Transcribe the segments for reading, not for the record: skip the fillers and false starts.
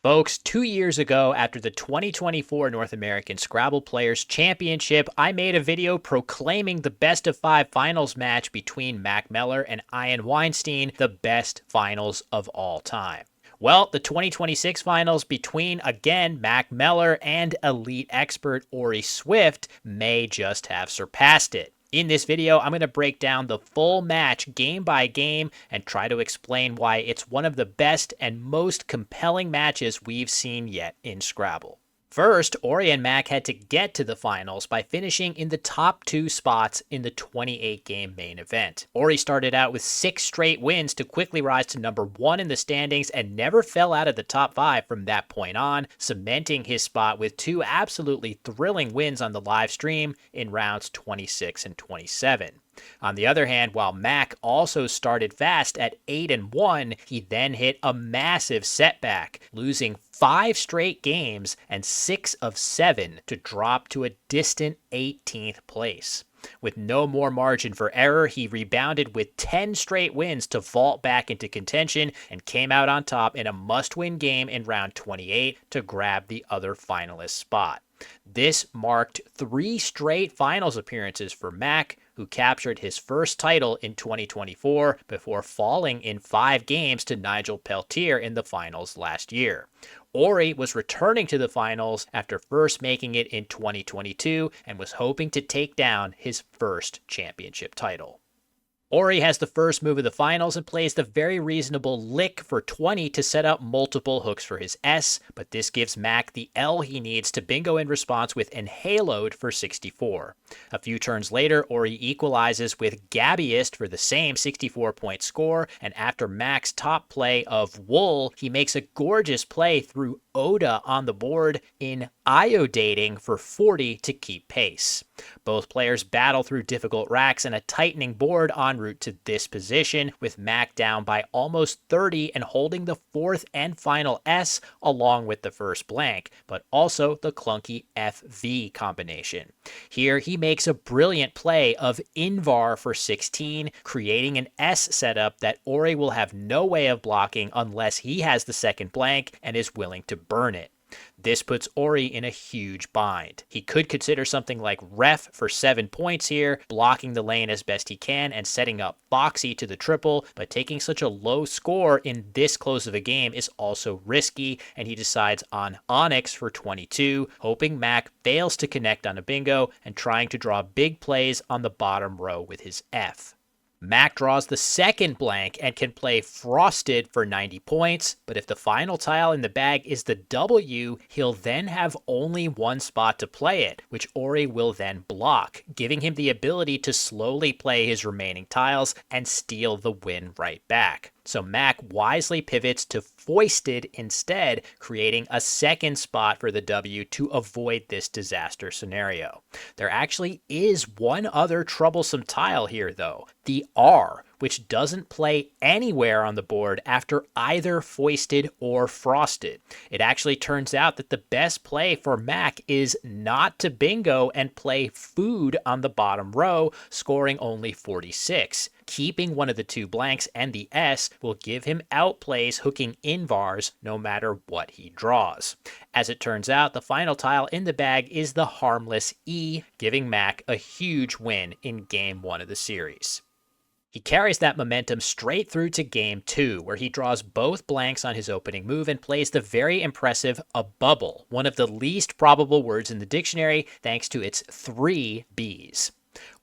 Folks, 2 years ago, after the 2024 North American Scrabble Players Championship, I made a video proclaiming the best of 5 finals match between Mack Meller and Ian Weinstein, the best finals of all time. Well, the 2026 finals between, again, Mack Meller and elite expert Orry Swift may just have surpassed it. In this video, I'm going to break down the full match game by game and try to explain why it's one of the best and most compelling matches we've seen yet in Scrabble. First, Orry and Mack had to get to the finals by finishing in the top 2 spots in the 28-game main event. Orry started out with 6 straight wins to quickly rise to number 1 in the standings and never fell out of the top 5 from that point on, cementing his spot with 2 absolutely thrilling wins on the live stream in rounds 26 and 27. On the other hand, while Mack also started fast at 8-1, he then hit a massive setback, losing 5 straight games and 6 of 7 to drop to a distant 18th place. With no more margin for error, he rebounded with 10 straight wins to vault back into contention and came out on top in a must-win game in round 28 to grab the other finalist spot. This marked 3 straight finals appearances for Mack, who captured his first title in 2024 before falling in 5 games to Nigel Peltier in the finals last year. Orry was returning to the finals after first making it in 2022 and was hoping to take down his first championship title. Orry has the first move of the finals and plays the very reasonable lick for 20 to set up multiple hooks for his S, but this gives Mack the L he needs to bingo in response with Enhaloed for 64. A few turns later, Orry equalizes with Gabbyist for the same 64-point score, and after Mack's top play of Wool, he makes a gorgeous play through Oda on the board in Iodating for 40 to keep pace. Both players battle through difficult racks and a tightening board en route to this position, with Mack down by almost 30 and holding the 4th and final S along with the first blank, but also the clunky FV combination. Here he makes a brilliant play of Invar for 16, creating an S setup that Orry will have no way of blocking unless he has the second blank and is willing to burn it. This puts Orry in a huge bind. He could consider something like Ref for 7 points here, blocking the lane as best he can and setting up Foxy to the triple, but taking such a low score in this close of a game is also risky, and he decides on Onyx for 22, hoping Mack fails to connect on a bingo and trying to draw big plays on the bottom row with his F. Mack draws the second blank and can play Frosted for 90 points, but if the final tile in the bag is the W, he'll then have only 1 spot to play it, which Orry will then block, giving him the ability to slowly play his remaining tiles and steal the win right back. So Mack wisely pivots to Foisted instead, creating a second spot for the W to avoid this disaster scenario. There actually is one other troublesome tile here though, the R, which doesn't play anywhere on the board after either Foisted or Frosted. It actually turns out that the best play for Mack is not to bingo and play Food on the bottom row, scoring only 46. Keeping one of the 2 blanks and the S will give him outplays hooking Invars no matter what he draws. As it turns out, the final tile in the bag is the harmless E, giving Mack a huge win in Game 1 of the series. He carries that momentum straight through to Game 2, where he draws both blanks on his opening move and plays the very impressive A Bubble, one of the least probable words in the dictionary thanks to its 3 Bs.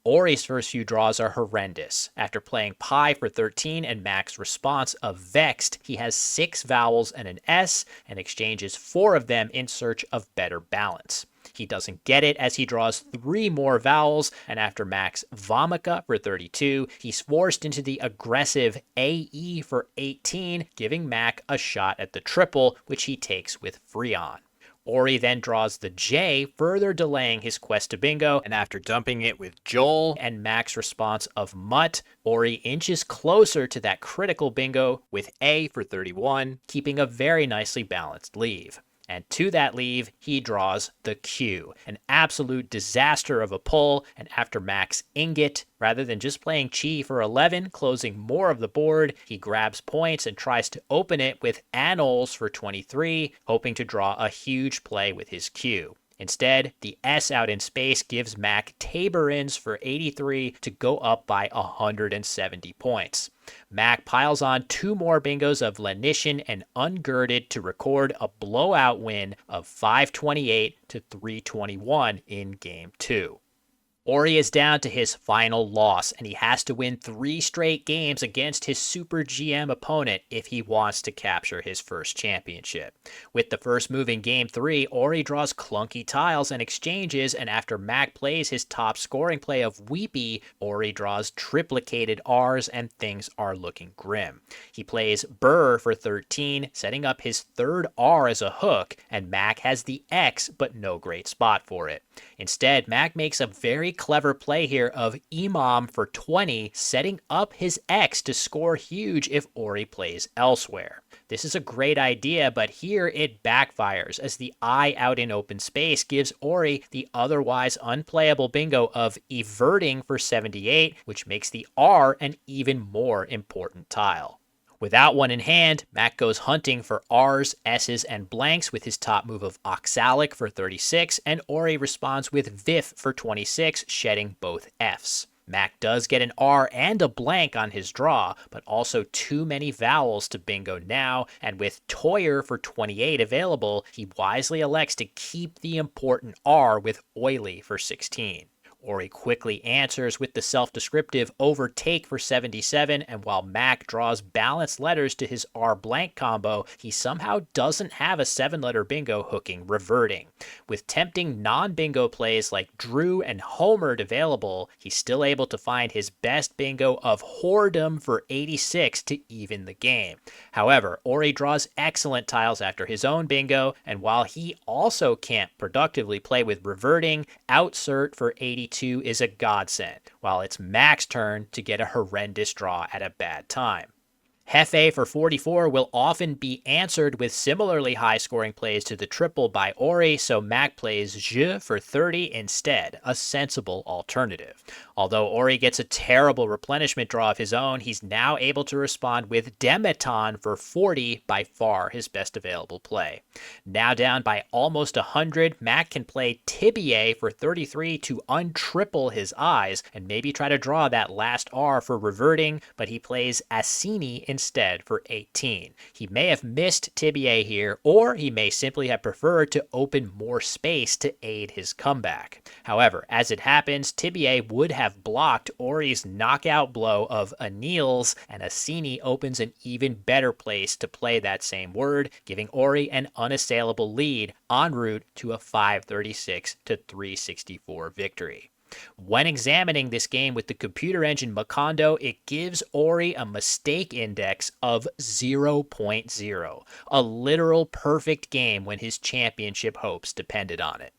Orry's first few draws are horrendous. After playing Pi for 13 and Mack's response of Vexed, he has 6 vowels and an S and exchanges 4 of them in search of better balance. He doesn't get it as he draws 3 more vowels, and after Mack's Vomica for 32, he's forced into the aggressive AE for 18, giving Mack a shot at the triple, which he takes with Freon. Orry then draws the J, further delaying his quest to bingo, and after dumping it with Joel and Mack's response of Mutt, Orry inches closer to that critical bingo with A for 31, keeping a very nicely balanced leave. And to that leave, he draws the Q, an absolute disaster of a pull, and after Mack's ingot, rather than just playing Chi for 11, closing more of the board, he grabs points and tries to open it with anoles for 23, hoping to draw a huge play with his Q. Instead, the S out in space gives Mack Taborins for 83 to go up by 170 points. Mack piles on 2 more bingos of Lenition and Ungirded to record a blowout win of 528 to 321 in Game 2. Orry is down to his final loss, and he has to win 3 straight games against his Super GM opponent if he wants to capture his first championship. With the first move in Game 3, Orry draws clunky tiles and exchanges, and after Mack plays his top scoring play of Weepy, Orry draws triplicated Rs, and things are looking grim. He plays Burr for 13, setting up his third R as a hook, and Mack has the X, but no great spot for it. Instead, Mack makes a very clever play here of Imam for 20, setting up his X to score huge if Orry plays elsewhere. This is a great idea, but here it backfires as the I out in open space gives Orry the otherwise unplayable bingo of Everting for 78, which makes the R an even more important tile. Without one in hand, Mack goes hunting for R's, S's, and blanks with his top move of Oxalic for 36, and Orry responds with Vif for 26, shedding both F's. Mack does get an R and a blank on his draw, but also too many vowels to bingo now, and with Toyer for 28 available, he wisely elects to keep the important R with Oily for 16. Orry quickly answers with the self-descriptive Overtake for 77, and while Mack draws balanced letters to his R blank combo, he somehow doesn't have a 7-letter bingo hooking Reverting. With tempting non-bingo plays like Drew and Homered available, he's still able to find his best bingo of Whoredom for 86 to even the game. However, Orry draws excellent tiles after his own bingo, and while he also can't productively play with Reverting, Outsert for 82 is a godsend, while it's Mack's turn to get a horrendous draw at a bad time. Hefe for 44 will often be answered with similarly high scoring plays to the triple by Orry, so Mack plays Je for 30 instead, a sensible alternative. Although Orry gets a terrible replenishment draw of his own, he's now able to respond with Demeton for 40, by far his best available play. Now down by almost 100, Mack can play Tibier for 33 to untriple his eyes and maybe try to draw that last R for Reverting, but he plays Assini instead for 18. He may have missed Tibier here, or he may simply have preferred to open more space to aid his comeback. However, as it happens, Tibier would have blocked Orry's knockout blow of Anil's, and Assini opens an even better place to play that same word, giving Orry an unassailable lead en route to a 536 to 364 victory. When examining this game with the computer engine Macondo, it gives Orry a mistake index of 0.0, a literal perfect game when his championship hopes depended on it.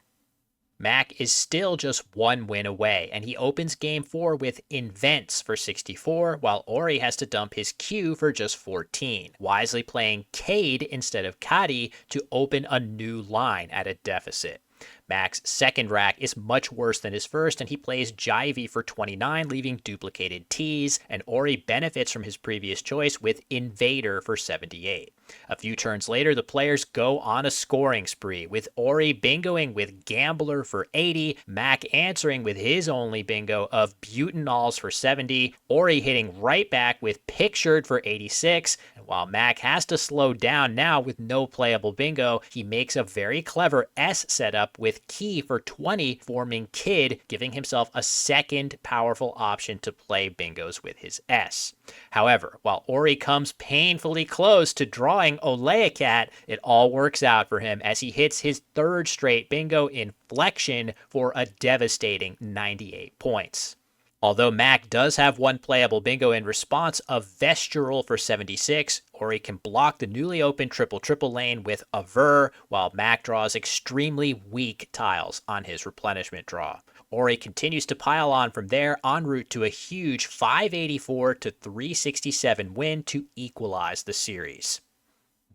Mack is still just 1 win away, and he opens Game 4 with Invents for 64, while Orry has to dump his Q for just 14, wisely playing Cade instead of Kadi to open a new line at a deficit. Mack's second rack is much worse than his first, and he plays Jivey for 29, leaving duplicated T's, and Orry benefits from his previous choice with Invader for 78. A few turns later, the players go on a scoring spree, with Orry bingoing with Gambler for 80, Mack answering with his only bingo of Butanols for 70, Orry hitting right back with Pictured for 86, and while Mack has to slow down now with no playable bingo, he makes a very clever S setup with Key for 20, forming Kid, giving himself a second powerful option to play bingos with his S. However, while Orry comes painfully close to drawing Oleacat, it all works out for him as he hits his third straight bingo Inflection for a devastating 98 points. Although Mack does have one playable bingo in response of Vestural for 76, Orry can block the newly opened triple-triple lane with Aver, while Mack draws extremely weak tiles on his replenishment draw. Orry continues to pile on from there, en route to a huge 584 to 367 win to equalize the series.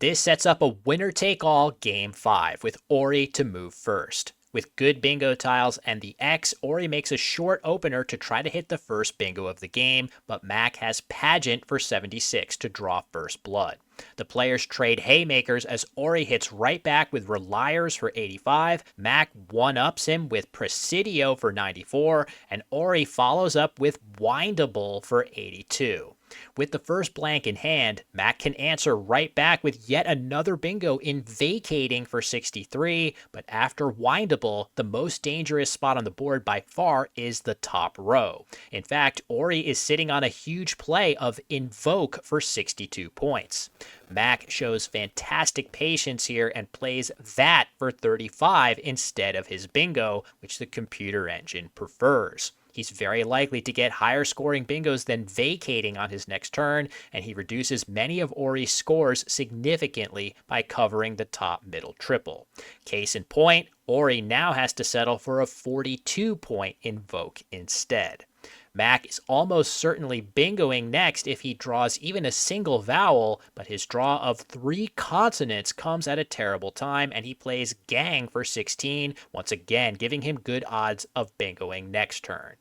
This sets up a winner-take-all Game 5 with Orry to move first. With good bingo tiles and the X, Orry makes a short opener to try to hit the first bingo of the game, but Mack has Pageant for 76 to draw first blood. The players trade haymakers as Orry hits right back with Reliers for 85, Mack one-ups him with Presidio for 94, and Orry follows up with Windable for 82. With the first blank in hand, Mack can answer right back with yet another bingo in Vacating for 63, but after Windable, the most dangerous spot on the board by far is the top row. In fact, Orry is sitting on a huge play of Invoke for 62 points. Mack shows fantastic patience here and plays that for 35 instead of his bingo, which the computer engine prefers. He's very likely to get higher scoring bingos than Vacating on his next turn, and he reduces many of Orry's scores significantly by covering the top middle triple. Case in point, Orry now has to settle for a 42-point Invoke instead. Mack is almost certainly bingoing next if he draws even a single vowel, but his draw of 3 consonants comes at a terrible time, and he plays Gang for 16, once again giving him good odds of bingoing next turn.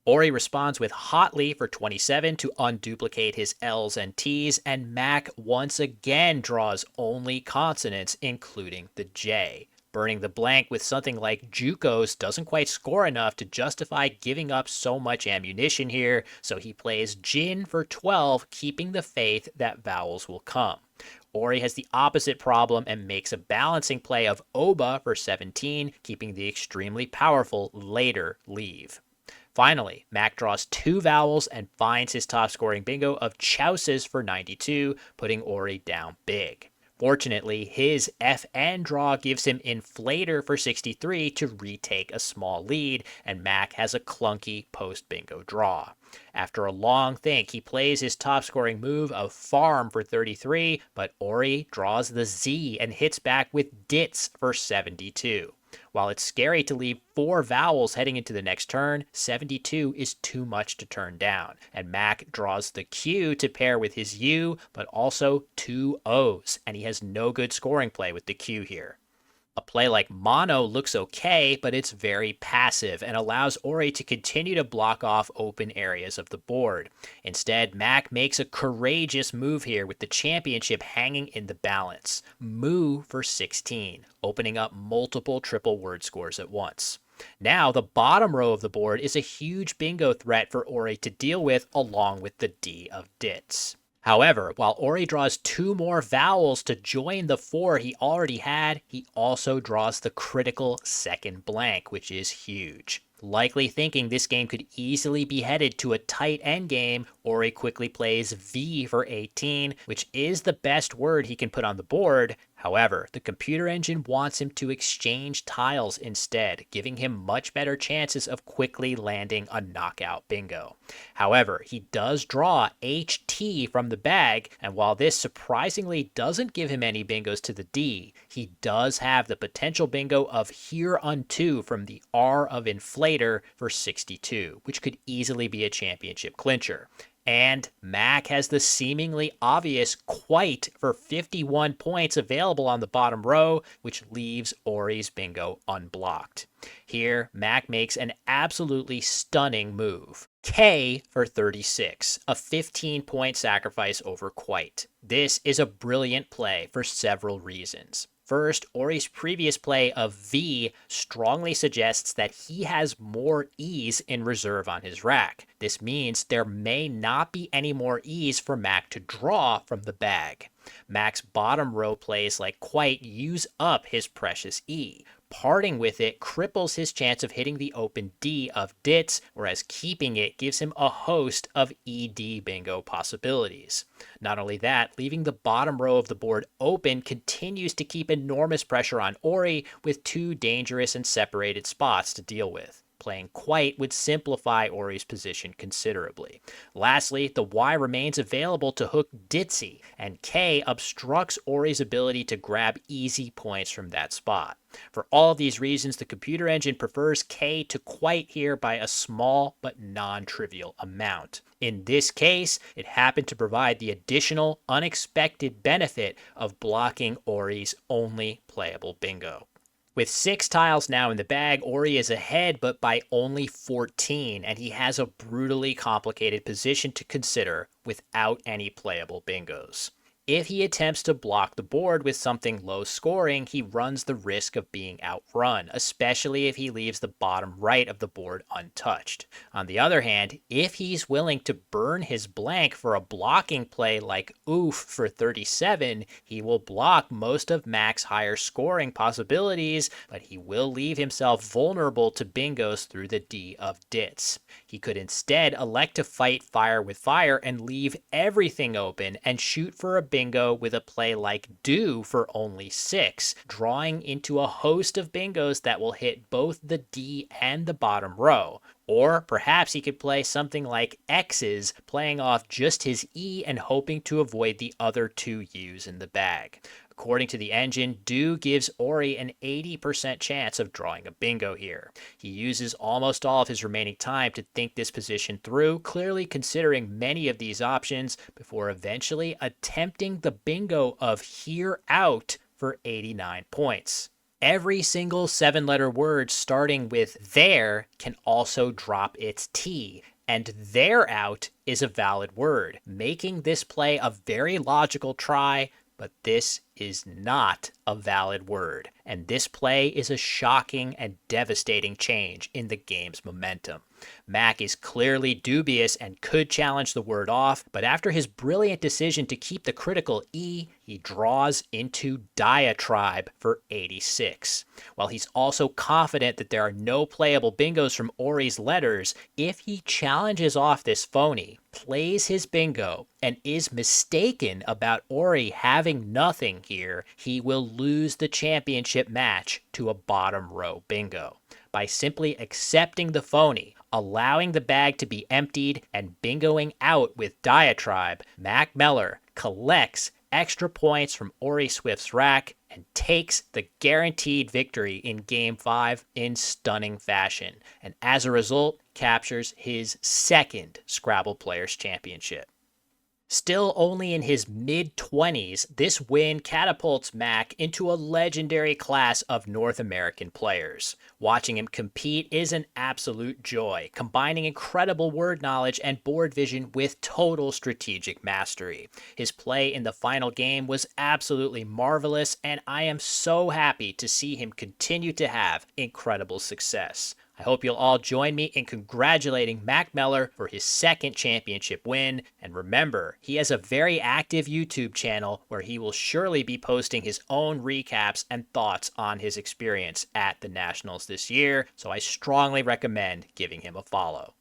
Orry responds with Hotly for 27 to unduplicate his L's and T's, and Mack once again draws only consonants, including the J. Burning the blank with something like Jukos doesn't quite score enough to justify giving up so much ammunition here, so he plays Gin for 12, keeping the faith that vowels will come. Orry has the opposite problem and makes a balancing play of Oba for 17, keeping the extremely powerful Later leave. Finally, Mack draws 2 vowels and finds his top scoring bingo of Chouses for 92, putting Orry down big. Fortunately, his FN draw gives him Inflator for 63 to retake a small lead, and Mack has a clunky post-bingo draw. After a long think, he plays his top-scoring move of Farm for 33, but Orry draws the Z and hits back with Dits for 72. While it's scary to leave 4 vowels heading into the next turn, 72 is too much to turn down, and Mack draws the Q to pair with his U, but also 2 O's, and he has no good scoring play with the Q here. A play like Mono looks okay, but it's very passive and allows Orry to continue to block off open areas of the board. Instead, Mack makes a courageous move here with the championship hanging in the balance. Moo for 16, opening up multiple triple word scores at once. Now, the bottom row of the board is a huge bingo threat for Orry to deal with along with the D of Dits. However, while Orry draws 2 more vowels to join the 4 he already had, he also draws the critical second blank, which is huge. Likely thinking this game could easily be headed to a tight endgame, Orry quickly plays V for 18, which is the best word he can put on the board. However, the computer engine wants him to exchange tiles instead, giving him much better chances of quickly landing a knockout bingo. However, he does draw HT from the bag, and while this surprisingly doesn't give him any bingos to the D, he does have the potential bingo of Hereunto from the R of Inflator for 62, which could easily be a championship clincher. And Mack has the seemingly obvious Quite for 51 points available on the bottom row, which leaves Orry's bingo unblocked. Here, Mack makes an absolutely stunning move. K for 36, a 15-point sacrifice over Quite. This is a brilliant play for several reasons. First, Orry's previous play of V strongly suggests that he has more E's in reserve on his rack. This means there may not be any more E's for Mack to draw from the bag. Mack's bottom row plays like Quite use up his precious E. Parting with it cripples his chance of hitting the open D of Dits, whereas keeping it gives him a host of ED bingo possibilities. Not only that, leaving the bottom row of the board open continues to keep enormous pressure on Orry with 2 dangerous and separated spots to deal with. Playing quite would simplify Orry's position considerably. Lastly, the Y remains available to hook Ditzy, and K obstructs Orry's ability to grab easy points from that spot. For all of these reasons, the computer engine prefers K to quite here by a small but non-trivial amount. In this case, it happened to provide the additional, unexpected benefit of blocking Orry's only playable bingo. With 6 tiles now in the bag, Orry is ahead, but by only 14, and he has a brutally complicated position to consider without any playable bingos. If he attempts to block the board with something low scoring, he runs the risk of being outrun, especially if he leaves the bottom right of the board untouched. On the other hand, if he's willing to burn his blank for a blocking play like oof for 37, he will block most of Mack's higher scoring possibilities, but he will leave himself vulnerable to bingos through the D of dits. He could instead elect to fight fire with fire and leave everything open and shoot for a bingo with a play like do for only 6, drawing into a host of bingos that will hit both the D and the bottom row. Or perhaps he could play something like X's, playing off just his E and hoping to avoid the other 2 U's in the bag. According to the engine, do gives Orry an 80% chance of drawing a bingo here. He uses almost all of his remaining time to think this position through, clearly considering many of these options before eventually attempting the bingo of here out for 89 points. Every single 7-letter word starting with there can also drop its T, and there out is a valid word, making this play a very logical try, but this is not a valid word, and this play is a shocking and devastating change in the game's momentum. Mack is clearly dubious and could challenge the word off, but after his brilliant decision to keep the critical E, he draws into diatribe for 86. While he's also confident that there are no playable bingos from Orry's letters, if he challenges off this phony, plays his bingo, and is mistaken about Orry having nothing here, he will lose the championship match to a bottom row bingo. By simply accepting the phony, allowing the bag to be emptied, and bingoing out with diatribe, Mack Meller collects extra points from Orry Swift's rack and takes the guaranteed victory in Game 5 in stunning fashion, and as a result, captures his 2nd Scrabble Players Championship. Still only in his mid-20s, this win catapults Mack into a legendary class of North American players. Watching him compete is an absolute joy, combining incredible word knowledge and board vision with total strategic mastery. His play in the final game was absolutely marvelous, and I am so happy to see him continue to have incredible success. I hope you'll all join me in congratulating Mack Meller for his 2nd championship win, and remember, he has a very active YouTube channel where he will surely be posting his own recaps and thoughts on his experience at the Nationals this year, so I strongly recommend giving him a follow.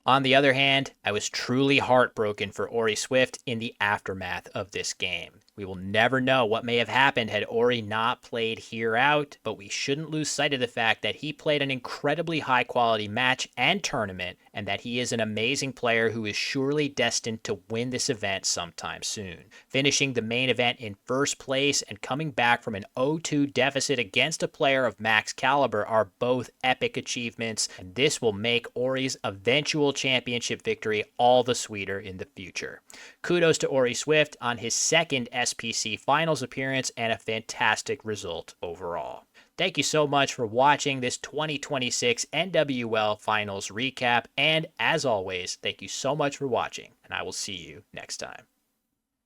On the other hand, I was truly heartbroken for Orry Swift in the aftermath of this game. We will never know what may have happened had Orry not played here out, but we shouldn't lose sight of the fact that he played an incredibly high-quality match and tournament, and that he is an amazing player who is surely destined to win this event sometime soon. Finishing the main event in first place and coming back from an 0-2 deficit against a player of Mack's caliber are both epic achievements, and this will make Orry's eventual championship victory all the sweeter in the future. Kudos to Orry Swift on his 2nd SPC Finals appearance and a fantastic result overall. Thank you so much for watching this 2026 NWL Finals recap, and as always, thank you so much for watching, and I will see you next time.